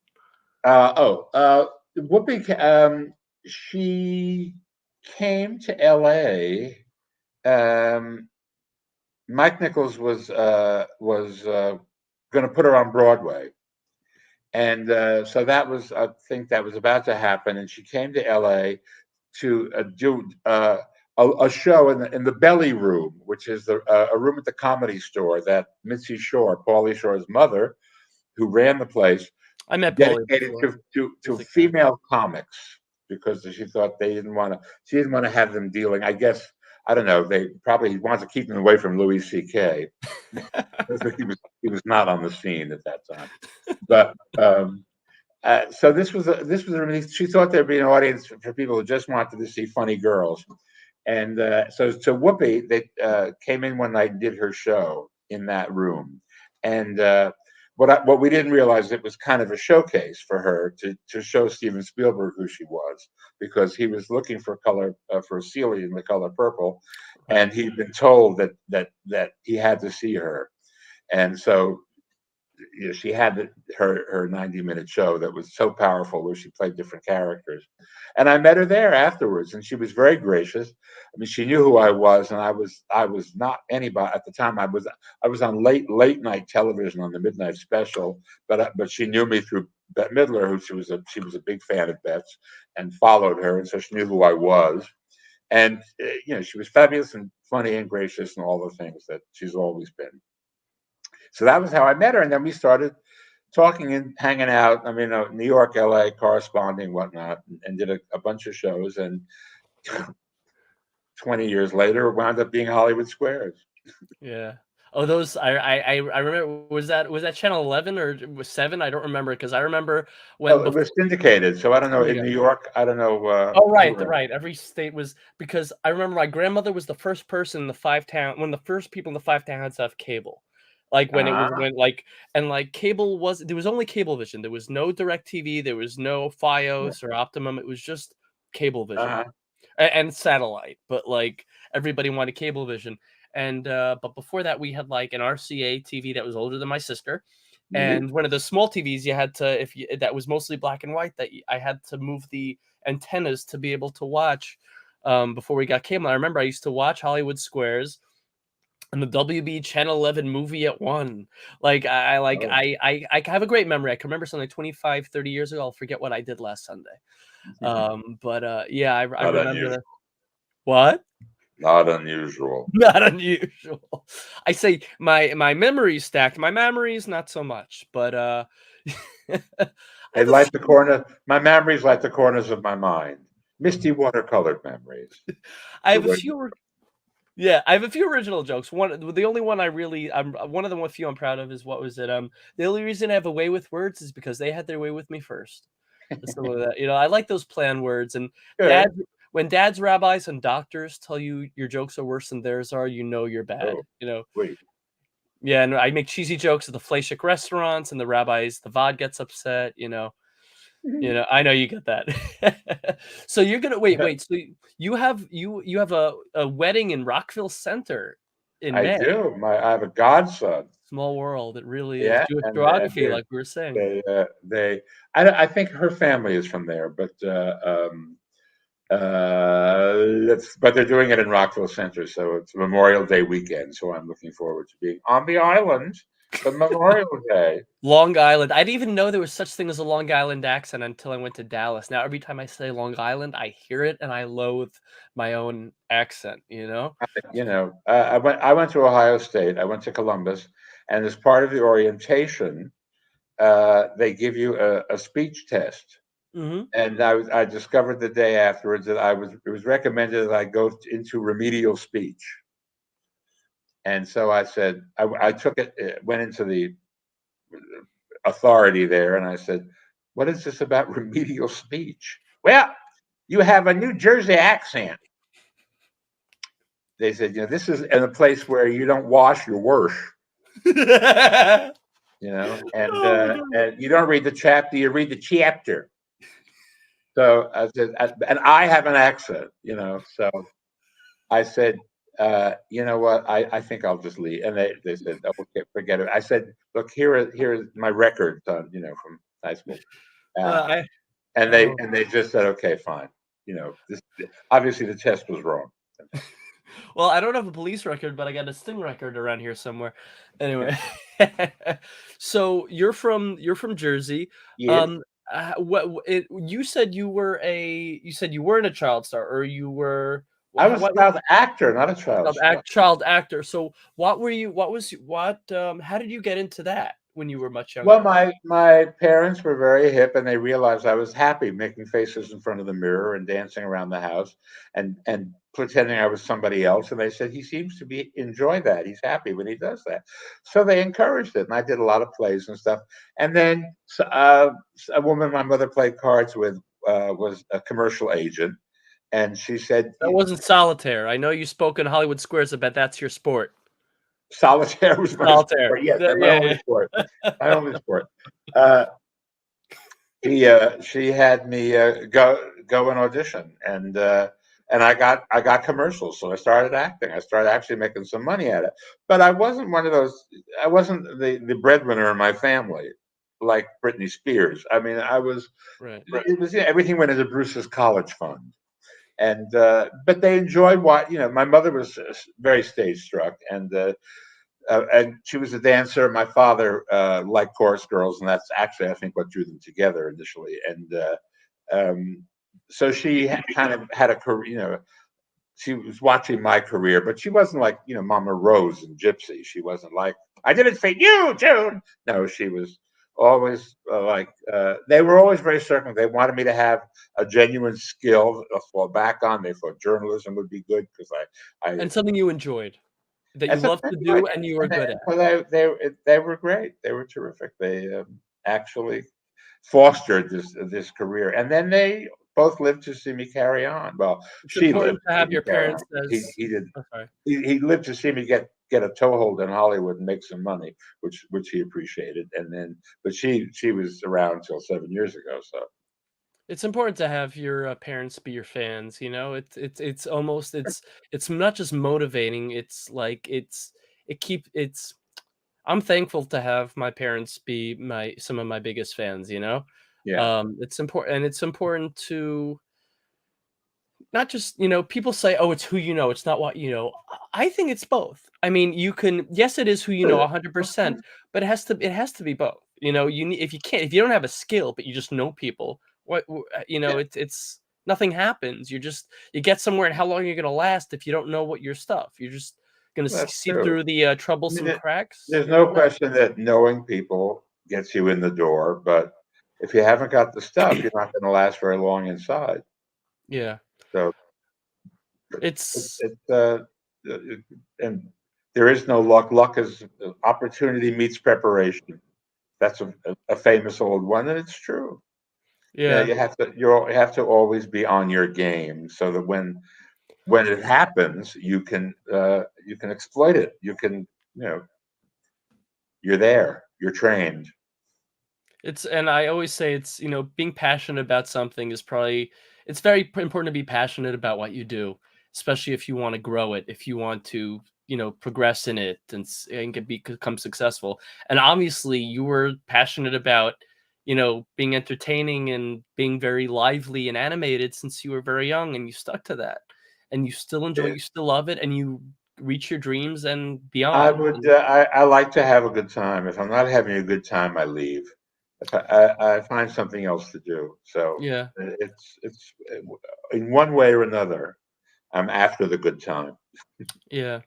Whoopi, she came to LA. Mike Nichols was going to put her on Broadway, and so I think that was about to happen. And she came to LA to do a show in the Belly Room, which is a room at the Comedy Store that Mitzi Shore, Pauly Shore's mother, who ran the place, I met Pauly dedicated before. to female comics, because she thought she didn't want to have them dealing. I guess, I don't know. They probably wanted to keep them away from Louis C.K. he was not on the scene at that time. But so this was she thought there'd be an audience for people who just wanted to see funny girls. And so Whoopi, they came in one night and did her show in that room. And what we didn't realize, it was kind of a showcase for her to show Steven Spielberg who she was, because he was looking for for Celie in The Color Purple, and he'd been told that he had to see her. And so she had her 90-minute show that was so powerful, where she played different characters. And I met her there afterwards, and she was very gracious. I mean, she knew who I was, and I was not anybody at the time. I was on late night television on the Midnight Special, but she knew me through Bette Midler, who she was a big fan of Bette's, and followed her, and so she knew who I was. And she was fabulous and funny and gracious and all the things that she's always been. So that was how I met her, and then we started talking and hanging out. I mean, New York, LA, corresponding, whatnot, and did a bunch of shows. And 20 years later, wound up being Hollywood Squares. Yeah. Oh, those I remember. Was that Channel 11 or 7? I don't remember, because I remember when it was syndicated. So I don't know, in New York. I don't know. Oh, right. Every state was, because I remember my grandmother was the first person in the 5-town, one of the first people in the 5 towns to have cable. Like when it was cable there was only Cablevision. There was no DirecTV. There was no FiOS or Optimum. It was just Cablevision and satellite. But like everybody wanted Cablevision. And but before that, we had like an RCA TV that was older than my sister, and one of the small TVs you had to, that was mostly black and white, that I had to move the antennas to be able to watch before we got cable. I remember I used to watch Hollywood Squares and the WB Channel 11 movie at 1. Like I have a great memory. I can remember something like 25, 30 years ago. I'll forget what I did last Sunday. Yeah, I remember that. What? Not unusual. Not unusual. I say my memory's stacked. My memories not so much, but they light the corner. My memories light the corners of my mind. Misty watercolored memories. I have a few. Yeah, I have a few original jokes. The only one one of the few I'm proud of is, what was it? The only reason I have a way with words is because they had their way with me first. Some of that, I like those planned words. And when dads, rabbis, and doctors tell you your jokes are worse than theirs are, you're bad. Wait. Yeah, and I make cheesy jokes at the Flashik restaurants, and the rabbis, the VOD gets upset. I know you get that. So you're gonna wait. So you have a wedding in Rockville Center in May. I do. I have a godson. Small world. It really is. Jewish geography, like we were saying. I think her family is from there, but But they're doing it in Rockville Center, so it's Memorial Day weekend. So I'm looking forward to being on the island for Memorial Day. Long Island. I didn't even know there was such thing as a Long Island accent until I went to Dallas. Now every time I say Long Island, I hear it and I loathe my own accent. I went to Ohio State. I went to Columbus, and as part of the orientation, they give you a speech test. Mm-hmm. And I discovered the day afterwards that it was recommended that I go into remedial speech. And so I said, I took it, went into the authority there, and I said, what is this about remedial speech? Well, you have a New Jersey accent. They said, this is in a place where you don't wash your worsh. And you don't read the chapter, you read the chapter. So I said, and I have an accent, so I said, you know what, I think I'll just leave. And they said, oh, okay, forget it. I said, look, here is my records on, from high school. And they just said, okay, fine. This obviously the test was wrong. Well, I don't have a police record, but I got a sting record around here somewhere. Anyway, so you're from Jersey. Yes. You said you weren't a child star, or you were? I was a child actor, not a child star. Child actor. So what were you? How did you get into that when you were much younger? Well, my parents were very hip, and they realized I was happy making faces in front of the mirror and dancing around the house and pretending I was somebody else. And they said, he seems to enjoy that. He's happy when he does that. So they encouraged it. And I did a lot of plays and stuff. And then a woman my mother played cards with was a commercial agent. And she said, that wasn't solitaire. I know you spoke in Hollywood Squares. I bet that's your sport. Solitaire was my sport. Yes, my only sport. My only sport. She had me go and audition, and I got commercials. So I started acting. I started actually making some money at it. But I wasn't one of those. I wasn't the breadwinner in my family, like Britney Spears. I mean, I was. Right. It was everything went into Bruce's college fund. And but they enjoyed what my mother was very stage struck, and she was a dancer. My father liked chorus girls, and that's actually I think what drew them together initially. And so she kind of had a career. She was watching my career, but she wasn't like Mama Rose and Gypsy. She wasn't like I didn't say you, June. No, she was always they were always very certain. They wanted me to have a genuine skill to fall back on. They thought journalism would be good because and something you enjoyed, that you loved to do, and you were good at. Well, they were great. They were terrific. They actually fostered this career, and then they both lived to see me carry on. Well, she lived to have your parents. He did. He lived to see me get a toehold in Hollywood and make some money, which he appreciated. And then, but she was around until 7 years ago. So it's important to have your parents be your fans. It's almost it's not just motivating. It's like I'm thankful to have my parents be some of my biggest fans. Yeah. It's important, and it's important to not just people say, oh, it's who you know, it's not what you know. I think it's both. I mean, yes, it is who you know 100%, but it has to be both. If you don't have a skill, but you just know people, it's nothing happens. You get somewhere, and how long are you going to last if you don't know what your stuff? You're just going to see through the troublesome cracks. There's no question that knowing people gets you in the door, but if you haven't got the stuff, you're not going to last very long inside. Yeah. So it's and there is no luck. Luck is opportunity meets preparation. That's a famous old one, and it's true. Yeah, you have to always be on your game, so that when it happens, you can exploit it. You can you're there. You're trained. And I always say it's being passionate about something is it's very important to be passionate about what you do, especially if you want to grow it, if you want to progress in it and become successful. And obviously you were passionate about being entertaining and being very lively and animated since you were very young, and you stuck to that, and you still enjoy, you still love it, and you reach your dreams and I beyond. would. I like to have a good time. If I'm not having a good time, I leave. If I find something else to do. So Yeah. it's in one way or another, I'm after the good time. Yeah.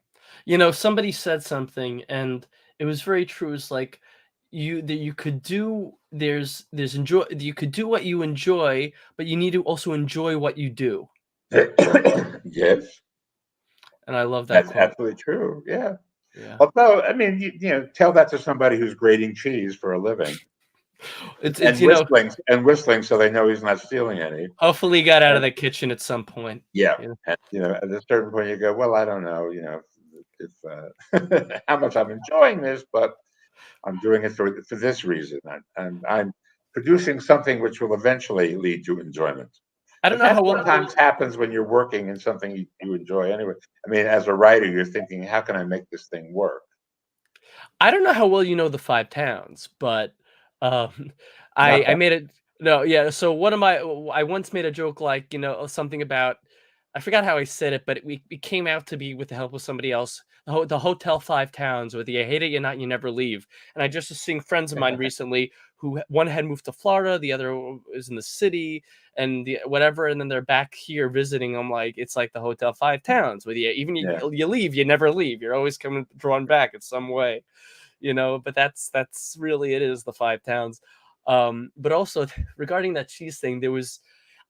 Somebody said something and it was very true. It's like you could do there's enjoy you could do what you enjoy, but you need to also enjoy what you do. Yes, And I love that that's quote. absolutely true. Yeah. Yeah. Although, I mean, tell that to somebody who's grating cheese for a living It's and whistling, so they know he's not stealing any. hopefully he got out of the kitchen at some point. Yeah, You know? and at a certain point, you go, well, I don't know, if how much I'm enjoying this, but I'm doing it for this reason, and I'm producing something which will eventually lead to enjoyment. I don't But know that how well sometimes happens when you're working in something you enjoy anyway. I mean, as a writer, you're thinking, how can I make this thing work? I don't know how well you know the Five Towns, but um, Not I that. made it. No, yeah. So I once made a joke like something about I forgot how I said it, but it came out to be with the help of somebody else. The Hotel Five Towns, or the You Hate It, You Not, You Never Leave. And I just was seeing friends of mine recently who one had moved to Florida, the other is in the city, and whatever, and then they're back here visiting. I'm like, it's like the Hotel Five Towns, with you even Yeah. you leave, you never leave. You're always coming drawn back in some way. But that's really it is the Five Towns. But also regarding that cheese thing,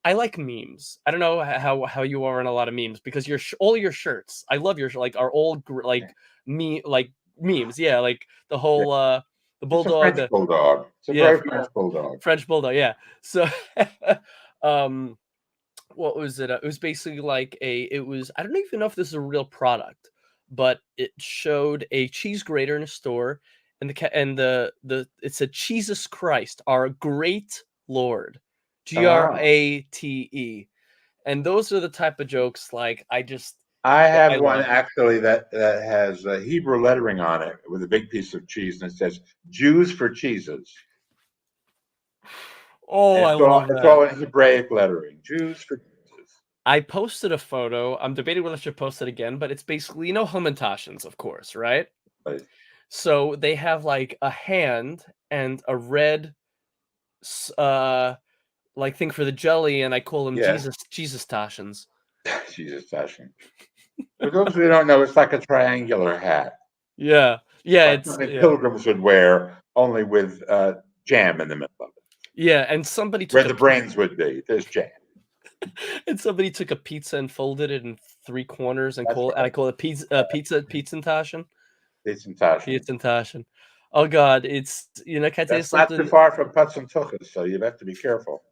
I like memes. I don't know how you are in a lot of memes, because all your shirts, I love your like are all like memes. Yeah, like the Yeah. whole the It's a bulldog, French bulldog. It's a yeah, very French bulldog. French bulldog. Yeah. So um what was it? It was basically like it was, I don't even know if this is a real product, but it showed a cheese grater in a store, and it said Jesus Christ, our great Lord, Ah. Grate. And those are the type of jokes like I I have one love. actually that has Hebrew lettering on it with a big piece of cheese, and it says "Jews for cheeses." Oh, And I love it's that. all in Hebraic lettering. Jews for cheeses. I posted a photo. I'm debating whether I should post it again, but it's basically, Hummintoshins, of course, right? Right. So they have like a hand and a red like thing for the jelly, and I call them Yeah, Jesus Toshins. Jesus fashion. For those who don't know, it's like a triangular hat, Yeah. Yeah, like it's something pilgrims would wear, only with jam in the middle of it, yeah, and somebody where took a the brains would be. There's jam. and somebody took a pizza and folded it in three corners and That's I right. call it pizza It's in Tashin. Tashin. Oh God, can I tell you That's not too something? far from Putz and Tuchus, so you have to be careful.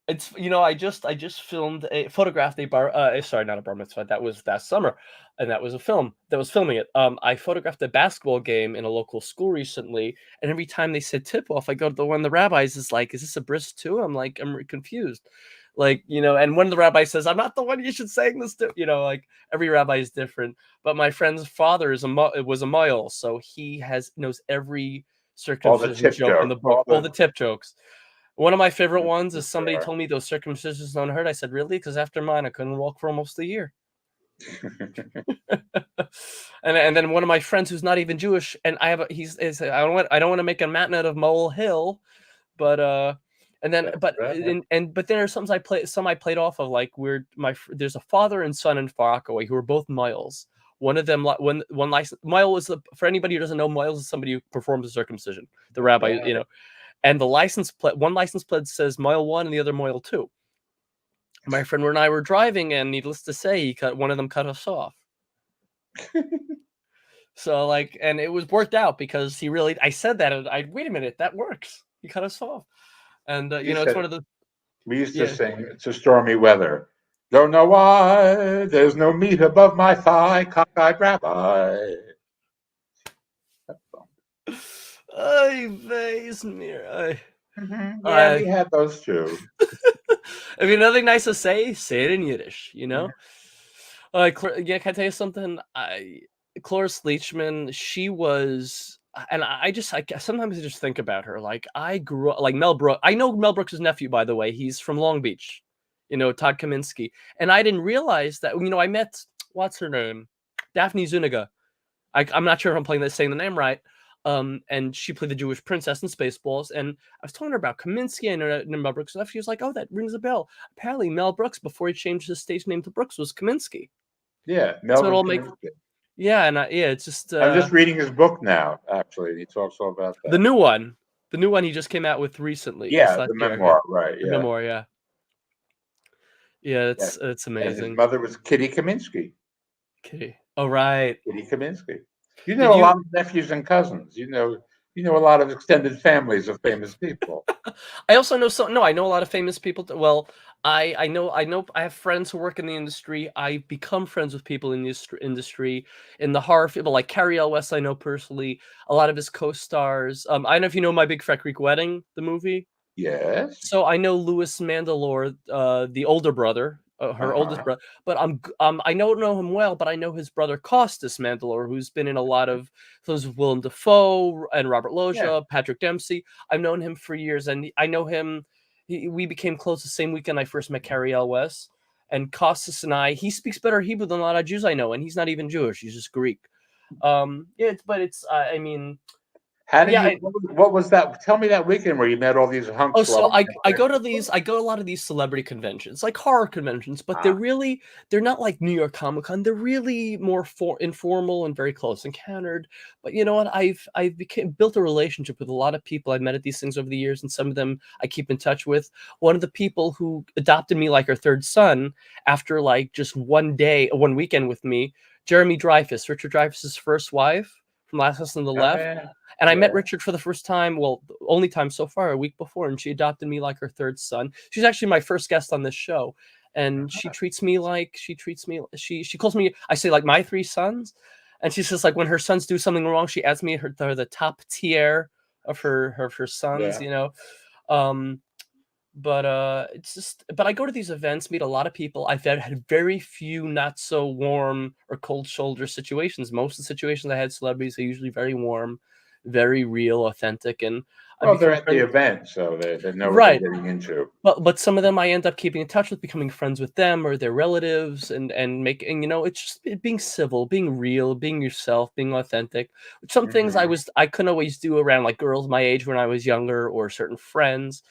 It's I just photographed a bar sorry, not a bar mitzvah, that was last summer, and that was a film that was filming it. I photographed a basketball game in a local school recently, and every time they said tip off, I go to the one of the rabbis is like, is this a bris too? I'm like, I'm confused. Like, and one of the rabbis says, I'm not the one you should say this to, like every rabbi is different. But my friend's father was a moil, so he knows every All the circumcision tip joke in jokes, the book, all the tip jokes. One of my favorite ones is somebody there. told me those circumcisions don't hurt. I said, really? Because after mine, I couldn't walk for almost a year. and then one of my friends who's not even Jewish, and I don't want to make a mountain out of mole hill, but and then but then there's some I played off of, like, there's a father and son in Far Rockaway who are both miles. One of them, one license mile is for anybody who doesn't know, miles is somebody who performs a circumcision. The rabbi, and the license plate, one license plate says mile 1 and the other mile 2. My friend and I were driving, and needless to say, one of them cut us off. So and it was worked out because I said that, and wait a minute, that works. He cut us off, and it's one of the. We used to sing "It's a Stormy Weather." Don't know why there's no meat above my thigh, cockeyed rabbi. Yeah, we had those too. If you have nothing nice to say it in Yiddish. Can I tell you something? Cloris Leachman, she was and I just sometimes I just think about her. Like I grew up like Mel Brooks. I know Mel Brooks' nephew, by the way. He's from Long Beach, Todd Kaminsky. And I didn't realize that. I met what's her name, Daphne Zuniga. I'm not sure if I'm saying the name right. And she played the Jewish princess in Spaceballs. And I was telling her about Kaminsky and Mel Brooks stuff. She was like, "Oh, that rings a bell." Apparently, Mel Brooks, before he changed his stage name to Brooks, was Kaminsky. Yeah, So Melvin it'll make Kaminsky. yeah, and it's just I'm just reading his book now. Actually, he talks all about that. the new one he just came out with recently. Yeah, the memoir, right? The Yeah, memoir, yeah. Yeah, it's amazing. And his mother was Kitty Kaminsky. Kitty. Oh, right. Kitty Kaminsky. You know a lot of nephews and cousins. You know a lot of extended families of famous people. I also know I know a lot of famous people. Well, I know I have friends who work in the industry. I become friends with people in the industry, in the horror field, like Carrie L. West. I know personally a lot of his co-stars. I don't know if you know My Big Fat Greek Wedding, the movie. Yes. So I know Louis Mandylor, the older brother, her oldest brother. But I don't know him well, but I know his brother Costas Mandylor, who's been in a lot of those Willem Dafoe and Robert Loggia, Patrick Dempsey. I've known him for years, and I know him. We became close the same weekend I first met Carrie L. West. And Costas and he speaks better Hebrew than a lot of Jews I know, and he's not even Jewish; he's just Greek. I mean. How did you? What was that? Tell me that weekend where you met all these hunks. Oh, so I go to a lot of these celebrity conventions, like horror conventions, but they're not like New York Comic Con. They're really more informal and very close encountered. But you know what? I've built a relationship with a lot of people I've met at these things over the years, and some of them I keep in touch with. One of the people who adopted me like her third son after like just one weekend with me, Jeremy Dreyfuss, Richard Dreyfuss's first wife from Last House on the Left. And I met Richard for the first time, well, the only time so far, a week before, and she adopted me like her third son. She's actually my first guest on this show, and she calls me, I say like my three sons, and she says like when her sons do something wrong, she adds me the top tier of her sons, But I go to these events, meet a lot of people. I've had very few not so warm or cold shoulder situations. Most of the situations I had celebrities are usually very warm, very real, authentic, and they're at the event, so they know what they're getting into. But some of them I end up keeping in touch with, becoming friends with them or their relatives, and making it's just being civil, being real, being yourself, being authentic. Some things I couldn't always do around like girls my age when I was younger or certain friends.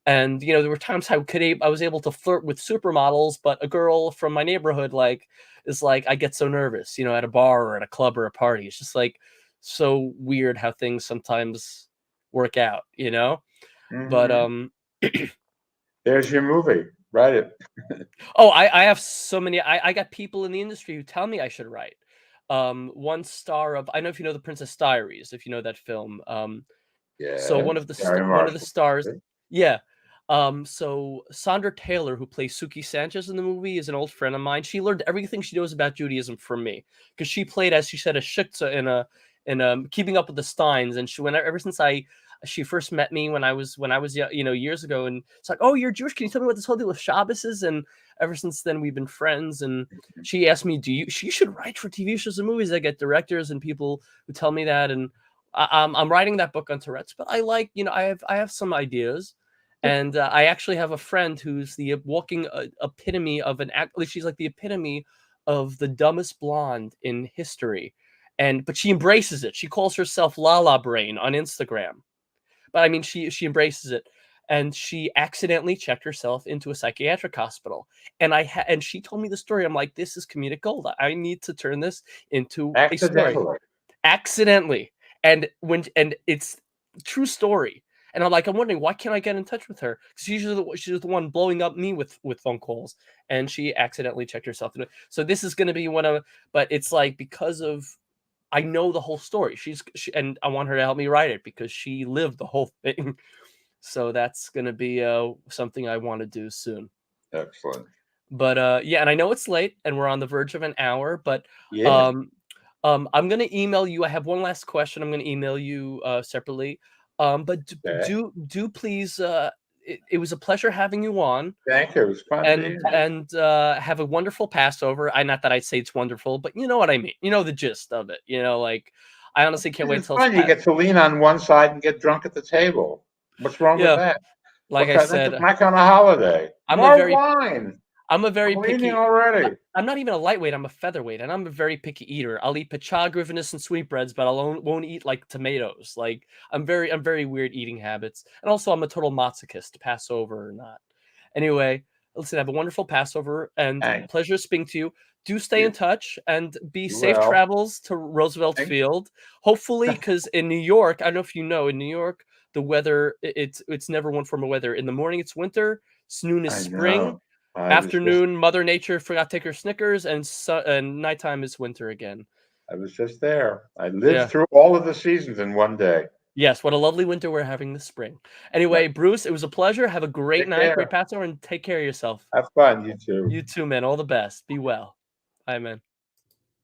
And there were times I was able to flirt with supermodels, but a girl from my neighborhood is like I get so nervous, at a bar or at a club or a party. It's just like so weird how things sometimes work out, But there's your movie. Write it. Oh, I have so many. I got people in the industry who tell me I should write. One star of, I don't know if you know The Princess Diaries, if you know that film. So one of the stars, yeah. So Sandra Taylor, who plays Suki Sanchez in the movie, is an old friend of mine. She learned everything she knows about Judaism from me because she played, as she said, a shiksa in Keeping Up with the Steins, and ever since she first met me when I was years ago, and it's like, oh, you're Jewish. Can you tell me what this whole deal with Shabbos is? And ever since then, we've been friends. And she asked me, she should write for TV shows and movies. I get directors and people who tell me that, and I'm writing that book on Tourette's. But I have some ideas. And I actually have a friend who's the walking epitome of she's like the epitome of the dumbest blonde in history. But she embraces it. She calls herself Lala Brain on Instagram. But I mean, she embraces it. And she accidentally checked herself into a psychiatric hospital. And she told me the story. I'm like, this is comedic gold. I need to turn this into a story. Accidentally. And it's true story. And I'm wondering, why can't I get in touch with her? Because she's the one blowing up me with phone calls, and she accidentally checked herself into it. So this is going to be but it's like because of, I know the whole story. And I want her to help me write it because she lived the whole thing. So that's going to be something I want to do soon. Excellent. But and I know it's late, and we're on the verge of an hour, but I'm going to email you. I have one last question. I'm going to email you separately. But do please. It was a pleasure having you on. Thank you. It was fun. And have a wonderful Passover. Not that I'd say it's wonderful, but you know what I mean. You know the gist of it. I honestly can't wait It's till fun. You get to lean on one side and get drunk at the table. What's wrong with that? Like I That's said, my kind of holiday. More wine. I'm a very I'm picky. leaning already. I'm not even a lightweight. I'm a featherweight, and I'm a very picky eater. I'll eat pachá, grivnus, and sweetbreads, but I won't eat like tomatoes. Like I'm very weird eating habits, and also I'm a total masochist, Passover or not. Anyway, listen, have a wonderful Passover, and Thanks. pleasure speaking to you. Do stay in touch and be safe will. travels to Roosevelt Thanks. Field. Hopefully, because in New York, I don't know if you know, in New York, the weather it's never one form of weather. In the morning, it's winter. Noon is spring. Afternoon, Mother Nature forgot to take her Snickers, and nighttime is winter again. I was just there. I lived through all of the seasons in one day. Yes, what a lovely winter we're having this spring. Anyway, Bruce, it was a pleasure. Have a great night, great Passover, and take care of yourself. Have fun, you too. You too, man. All the best. Be well. Bye, man.